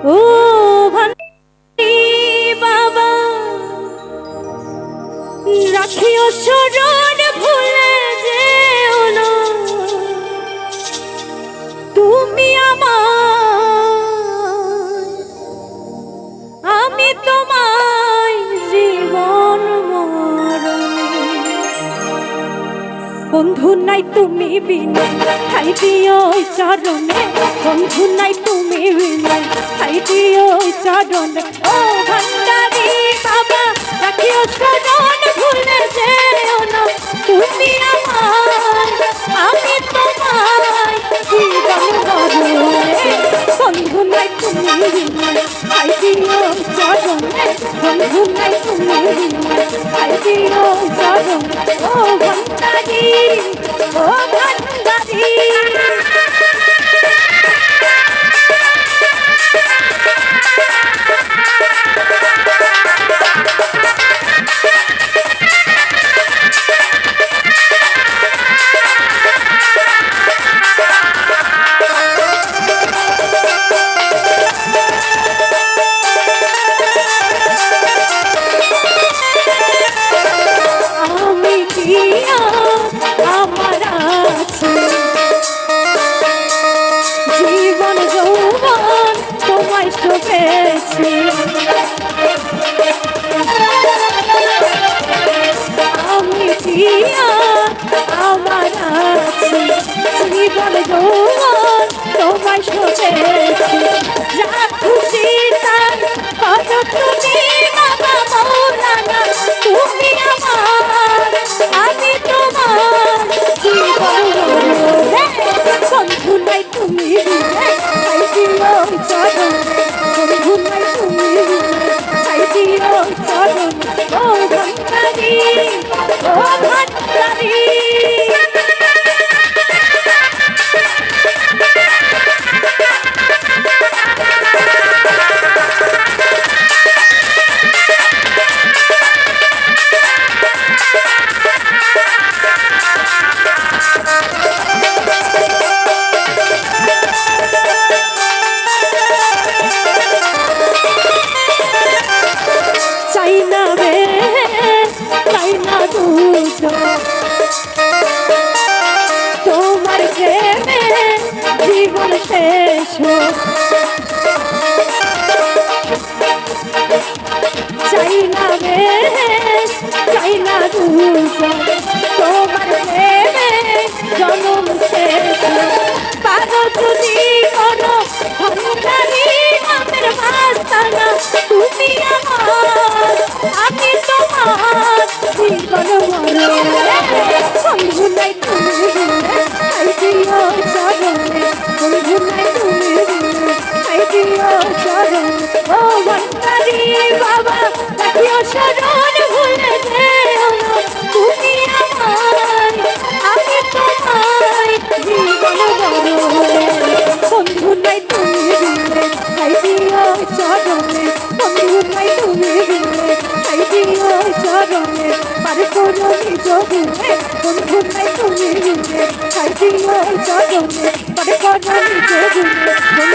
ও ভান্ডারি বাবা রাখিও চরণ ভুলে যেও না তুমি আমার আমি তোমায় জীবন মরণে বন্ধু নাই তুমি বিনা ঠাই দিও চরণে বন্ধু নাই তুমি বিনা ঠাই দিও চরণে ও ভান্ডারি বাবা রাখিও চরণ ভুলে যেও না তুমি আমার আমি তোমায় জীবন মরণে বন্ধু নাই তুমি বিনা ঠাই দিও চরণে বন্ধু নাই তুমি বিনা ঠাই দিও চরণে ও ভান্ডারি ও ভান্ডারি আমি দিয়া আমার আছি জীবন যৌবন তোমায় শোভেছি যা খুশি তার কত তুমি বাবা মৌলানা তুমি আমার আমি তোমার জীবন বন্ধু নাই তুমি তাই দিও চরণে বন্ধু নাই তুমি তাই দিও চরণে ও ভান্ডারি ও ভান্ডারি তোমার প্রেমে জীবন শেষ চাই না বেশ চাই না দুজন তোমার প্রেমে জনম শেষ পাগল যদি কোনো ভান্ডারি নামের মাস্তানা তুমি আমার আমি তোমার জীবন মরণে বন্ধু নাই তুমি তাই দিও চরণে বন্ধু নাই তুমি তাই দিও চরণে ও ভান্ডারি বাবা রাখিও চরণ ভুলে যেও না তুমি আমার আমি তোমায় জীবন মরণে বন্ধু নাই তুমি তাই দিও চরণে বন্ধু নাই তুমি তাই দিও চরণে পার করো নিজ গুণে বন্ধু নাই তুমি তাই দিও চরণে পার করো নিজ গুণে